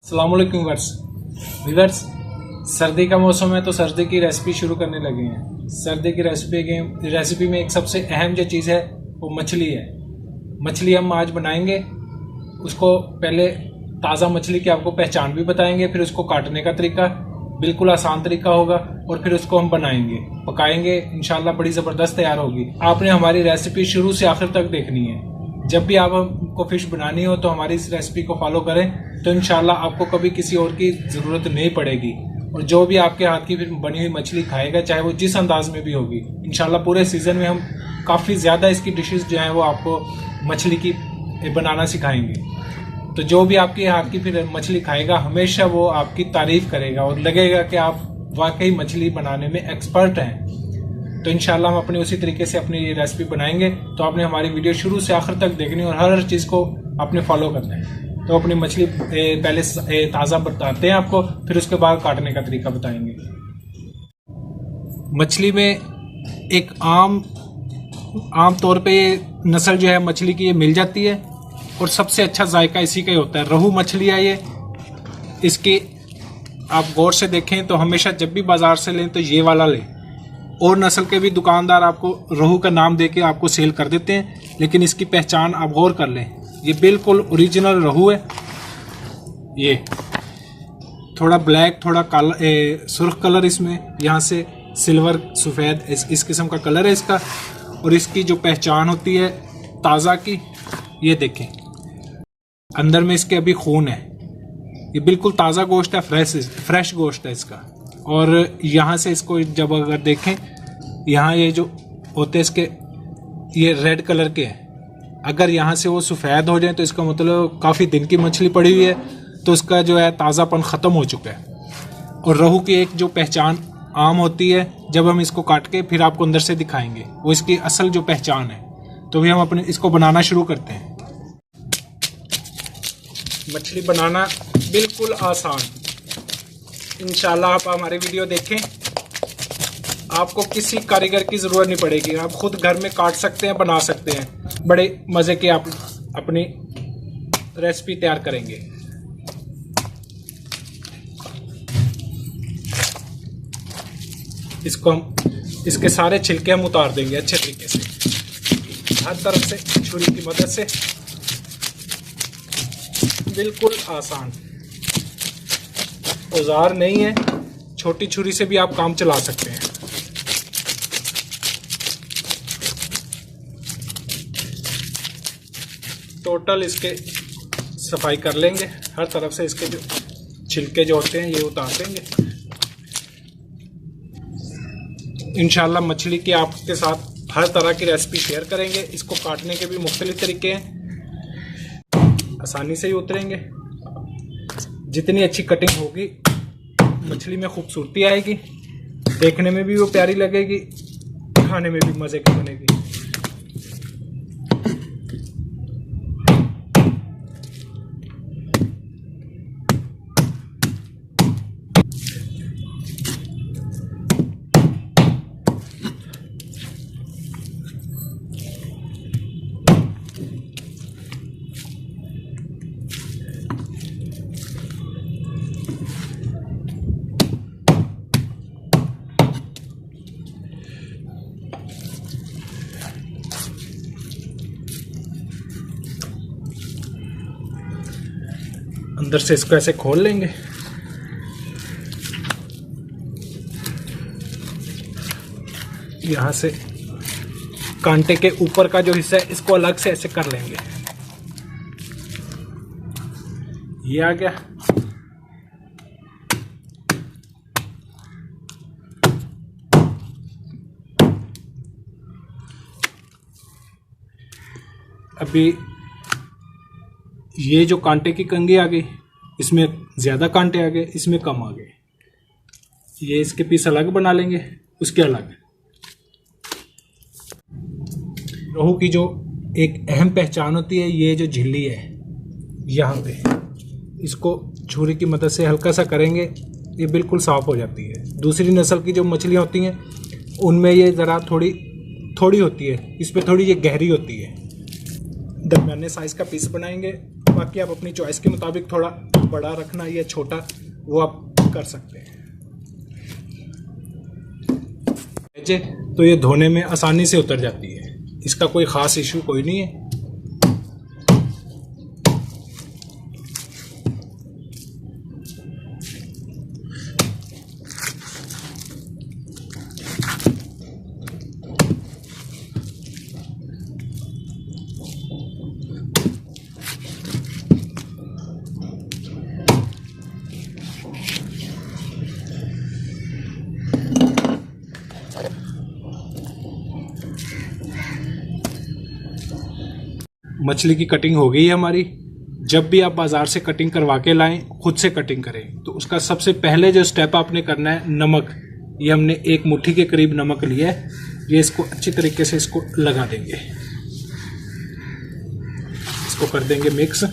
अस्सलाम वालेकुम व्यूअर्स, सर्दी का मौसम है तो सर्दी की रेसिपी शुरू करने लगे हैं। सर्दी की रेसिपी में एक सबसे अहम जो चीज़ है वो मछली है। मछली हम आज बनाएंगे। उसको पहले ताज़ा मछली की आपको पहचान भी बताएंगे, फिर उसको काटने का तरीका बिल्कुल आसान तरीका होगा और फिर उसको हम बनाएंगे, पकाएंगे। इंशाल्लाह बड़ी ज़बरदस्त तैयार होगी। आपने हमारी रेसिपी शुरू से आखिर तक देखनी है। जब भी आपको फिश बनानी हो तो हमारी इस रेसिपी को फॉलो करें तो इंशाल्लाह आपको कभी किसी और की ज़रूरत नहीं पड़ेगी। और जो भी आपके हाथ की फिर बनी हुई मछली खाएगा, चाहे वो जिस अंदाज में भी होगी, इंशाल्लाह पूरे सीज़न में हम काफ़ी ज़्यादा इसकी डिशेस जो हैं वो आपको मछली की बनाना सिखाएंगे। तो जो भी आपके हाथ की फिर मछली खाएगा हमेशा वो आपकी तारीफ़ करेगा और लगेगा कि आप वाकई मछली बनाने में एक्सपर्ट हैं। तो इंशाल्लाह हम अपने उसी तरीके से अपनी ये रेसिपी बनाएंगे। तो आपने हमारी वीडियो शुरू से आखिर तक देखनी और हर चीज़ को आपने फॉलो करना है। तो अपनी मछली पहले ताज़ा बताते हैं आपको, फिर उसके बाद काटने का तरीका बताएंगे। मछली में एक आम तौर पे ये नस्ल जो है मछली की ये मिल जाती है और सबसे अच्छा जायका इसी का ही होता है। रोहू मछली है ये। इसकी आप गौर से देखें तो हमेशा जब भी बाज़ार से लें तो ये वाला लें। और नस्ल के भी दुकानदार आपको रोहू का नाम देके आपको सेल कर देते हैं, लेकिन इसकी पहचान आप गौर कर लें, ये बिल्कुल ओरिजिनल रोहू है। ये थोड़ा ब्लैक, थोड़ा काला, सुर्ख कलर इसमें, यहाँ से सिल्वर सफ़ेद इस किस्म का कलर है इसका। और इसकी जो पहचान होती है ताज़ा की, ये देखें अंदर में इसके अभी खून है। ये बिल्कुल ताज़ा गोश्त है, फ्रेश गोश्त है इसका। और यहाँ से इसको जब अगर देखें, यहाँ ये जो होते हैं इसके ये रेड कलर के हैं। अगर यहाँ से वो सफ़ेद हो जाए तो इसका मतलब काफ़ी दिन की मछली पड़ी हुई है, तो उसका जो है ताज़ापन ख़त्म हो चुका है। और रोहू की एक जो पहचान आम होती है, जब हम इसको काट के फिर आपको अंदर से दिखाएंगे, वो इसकी असल जो पहचान है। तो भी हम अपने इसको बनाना शुरू करते हैं। मछली बनाना बिल्कुल आसान। इंशाल्लाह आप हमारी वीडियो देखें, आपको किसी कारीगर की ज़रूरत नहीं पड़ेगी। आप खुद घर में काट सकते हैं, बना सकते हैं। बड़े मज़े की आप अपनी रेसिपी तैयार करेंगे। इसको हम इसके सारे छिलके हम उतार देंगे अच्छे तरीके से, हर तरफ से छुरी की मदद से। बिल्कुल आसान, औजार नहीं है, छोटी छुरी से भी आप काम चला सकते हैं। टोटल इसके सफाई कर लेंगे, हर तरफ से इसके जो छिलके जो होते हैं ये उतार देंगे। इंशाल्लाह मछली की आपके साथ हर तरह की रेसिपी शेयर करेंगे। इसको काटने के भी मुख्तलिफ तरीके हैं, आसानी से ही उतरेंगे। जितनी अच्छी कटिंग होगी मछली में खूबसूरती आएगी, देखने में भी वो प्यारी लगेगी, खाने में भी मज़े की बनेगी। अंदर से इसको ऐसे खोल लेंगे। यहाँ से कांटे के ऊपर का जो हिस्सा है इसको अलग से ऐसे कर लेंगे। ये आ गया। अभी ये जो कांटे की कंघी आ गई, इसमें ज़्यादा कांटे आ गए, इसमें कम आ गए। ये इसके पीस अलग बना लेंगे, उसके अलग। रोहू की जो एक अहम पहचान होती है, ये जो झिल्ली है यहाँ पे, इसको छुरी की मदद से हल्का सा करेंगे, ये बिल्कुल साफ़ हो जाती है। दूसरी नस्ल की जो मछलियाँ होती हैं उनमें ये ज़रा थोड़ी होती है, इस पर थोड़ी ये गहरी होती है। दरमियाने साइज़ का पीस बनाएंगे बाकी आप अपनी चॉइस के मुताबिक थोड़ा बड़ा रखना या छोटा वो आप कर सकते हैं। तो ये धोने में आसानी से उतर जाती है, इसका कोई ख़ास इशू कोई नहीं है। मछली की कटिंग हो गई है हमारी। जब भी आप बाज़ार से कटिंग करवा के लाएं, खुद से कटिंग करें तो उसका सबसे पहले जो स्टेप आपने करना है, नमक। ये हमने 1 मुट्ठी के करीब नमक लिया है, ये इसको अच्छी तरीके से इसको लगा देंगे, इसको कर देंगे मिक्स।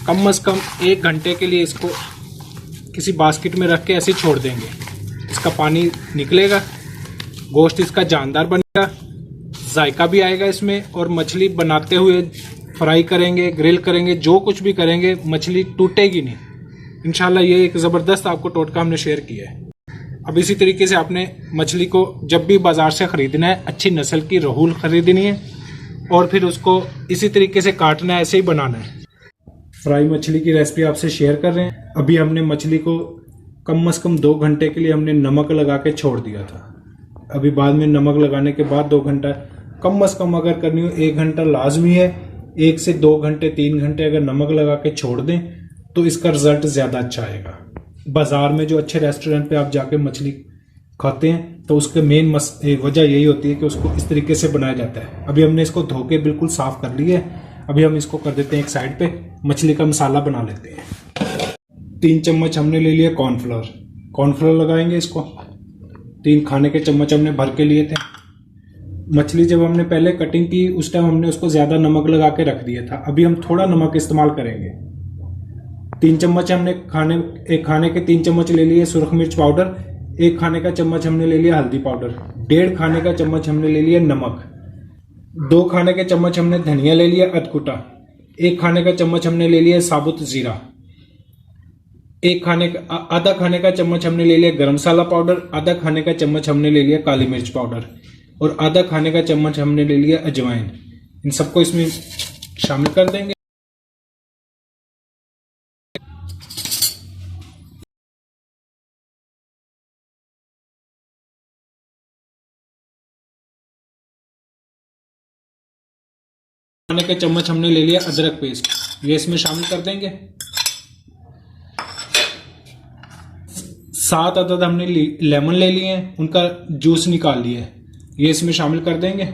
कम से कम 1 घंटे के लिए इसको किसी बास्केट में रख के ऐसे छोड़ देंगे, इसका पानी निकलेगा, गोश्त इसका जानदार बनेगा, जायका भी आएगा इसमें, और मछली बनाते हुए फ्राई करेंगे, ग्रिल करेंगे, जो कुछ भी करेंगे मछली टूटेगी नहीं इंशाल्लाह। ये एक ज़बरदस्त आपको टोटका हमने शेयर किया है। अब इसी तरीके से आपने मछली को जब भी बाज़ार से ख़रीदना है, अच्छी नस्ल की रहूल ख़रीदनी है और फिर उसको इसी तरीके से काटना है, ऐसे ही बनाना है। फ्राई मछली की रेसिपी आपसे शेयर कर रहे हैं। अभी हमने मछली को कम से कम 2 घंटे के लिए हमने नमक लगा के छोड़ दिया था। अभी बाद में नमक लगाने के बाद 2 घंटा, कम से कम अगर करनी हो 1 घंटा लाजमी है। 1 से 2 घंटे 3 घंटे अगर नमक लगा के छोड़ दें तो इसका रिजल्ट ज़्यादा अच्छा आएगा। बाज़ार में जो अच्छे रेस्टोरेंट पे आप जाके मछली खाते हैं तो उसके मेन वजह यही होती है कि उसको इस तरीके से बनाया जाता है। अभी हमने इसको धो के बिल्कुल साफ़ कर लिया है। अभी हम इसको कर देते हैं एक साइड पे, मछली का मसाला बना लेते हैं। 3 चम्मच हमने ले लिया कॉर्नफ्लोर, कॉर्नफ्लोर लगाएंगे इसको। 3 खाने के चम्मच हमने भर के लिए थे। मछली जब हमने पहले कटिंग की उस टाइम हमने उसको ज़्यादा नमक लगा के रख दिया था, अभी हम थोड़ा नमक इस्तेमाल करेंगे। 3 चम्मच हमने एक खाने के 3 चम्मच ले लिए सुरख मिर्च पाउडर, 1 खाने का चम्मच हमने ले लिया हल्दी पाउडर, 1.5 खाने का चम्मच हमने ले लिया नमक, 2 खाने के चम्मच हमने धनिया ले लिया अधकुटा, 1 खाने का चम्मच हमने ले लिया साबुत जीरा, आधा खाने का चम्मच हमने ले लिया गरम मसाला पाउडर, आधा खाने का चम्मच हमने ले लिया काली मिर्च पाउडर और आधा खाने का चम्मच हमने ले लिया अजवाइन। इन सबको इसमें शामिल कर देंगे। खाने के चम्मच हमने ले लिया अदरक पेस्ट, ये इसमें शामिल कर देंगे। 7 अदद हमने लेमन ले लिए हैं, उनका जूस निकाल लिया है, ये इसमें शामिल कर देंगे।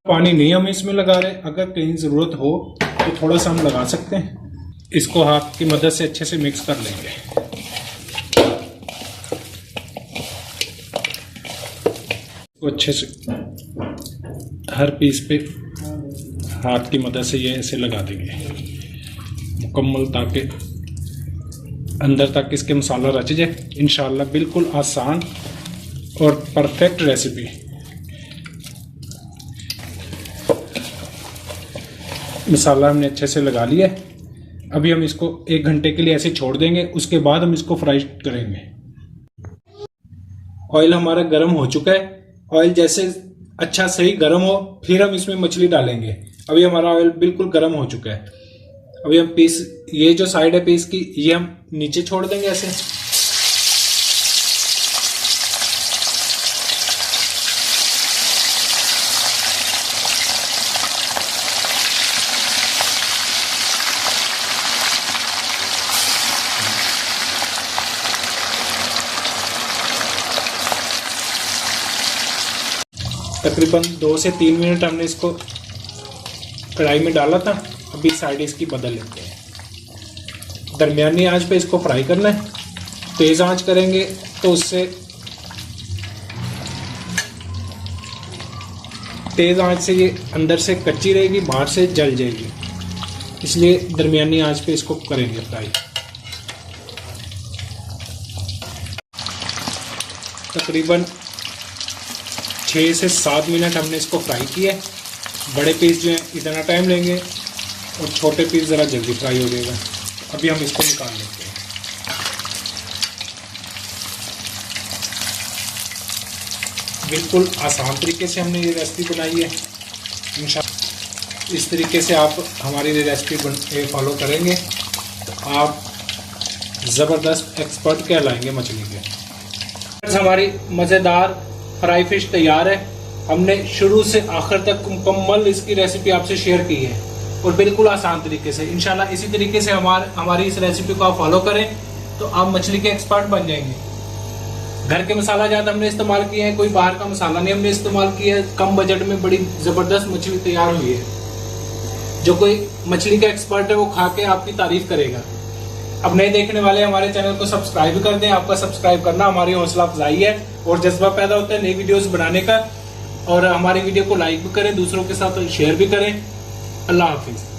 पानी नहीं हम इसमें लगा रहे, अगर कहीं ज़रूरत हो तो थोड़ा सा हम लगा सकते हैं। इसको हाथ की मदद से अच्छे से मिक्स कर लेंगे। अच्छे से हर पीस पे हाथ की मदद से ये ऐसे लगा देंगे मुकम्मल, ताकि अंदर तक इसके मसाला रच जाए। इंशाल्लाह बिल्कुल आसान और परफेक्ट रेसिपी। मसाला हमने अच्छे से लगा लिया है। अभी हम इसको 1 घंटे के लिए ऐसे छोड़ देंगे, उसके बाद हम इसको फ्राई करेंगे। ऑयल हमारा गर्म हो चुका है। ऑयल जैसे अच्छा सही गर्म हो फिर हम इसमें मछली डालेंगे। अभी हमारा ऑयल बिल्कुल गर्म हो चुका है। अभी हम पीस, ये जो साइड है पीस की, ये हम नीचे छोड़ देंगे ऐसे। तकरीबन 2 से 3 मिनट हमने इसको कढ़ाई में डाला था। अभी साइड इसकी बदल लेते हैं। दरमियानी आंच पे इसको फ्राई करना है। तेज़ आंच करेंगे तो उससे तेज़ आंच से ये अंदर से कच्ची रहेगी, बाहर से जल जाएगी, इसलिए दरमियानी आंच पे इसको करेंगे फ्राई। तकरीबन 6 से 7 मिनट हमने इसको फ्राई किया है। बड़े पीस जो हैं इतना टाइम लेंगे और छोटे पीस ज़रा जल्दी फ्राई हो जाएगा। अभी हम इसको निकाल लेते हैं। बिल्कुल आसान तरीके से हमने ये रेसिपी बनाई है। इंशाअल्लाह इस तरीके से आप हमारी ये रेसिपी फॉलो करेंगे तो आप ज़बरदस्त एक्सपर्ट कहलाएंगे मछली के। हमारी मज़ेदार फ्राई फिश तैयार है। हमने शुरू से आखिर तक मुकम्मल इसकी रेसिपी आपसे शेयर की है और बिल्कुल आसान तरीके से। इंशाल्लाह इसी तरीके से हमारी इस रेसिपी को आप फॉलो करें तो आप मछली के एक्सपर्ट बन जाएंगे। घर के मसाला जात हमने इस्तेमाल किए हैं, कोई बाहर का मसाला नहीं हमने इस्तेमाल किया है। कम बजट में बड़ी ज़बरदस्त मछली तैयार हुई है। जो कोई मछली का एक्सपर्ट है वो खा के आपकी तारीफ करेगा। अब नए देखने वाले हमारे चैनल को सब्सक्राइब कर दें। आपका सब्सक्राइब करना हमारी हौसला अफजाई है और जज्बा पैदा होता है नई वीडियोस बनाने का। और हमारी वीडियो को लाइक भी करें, दूसरों के साथ शेयर भी करें। अल्लाह हाफिज़।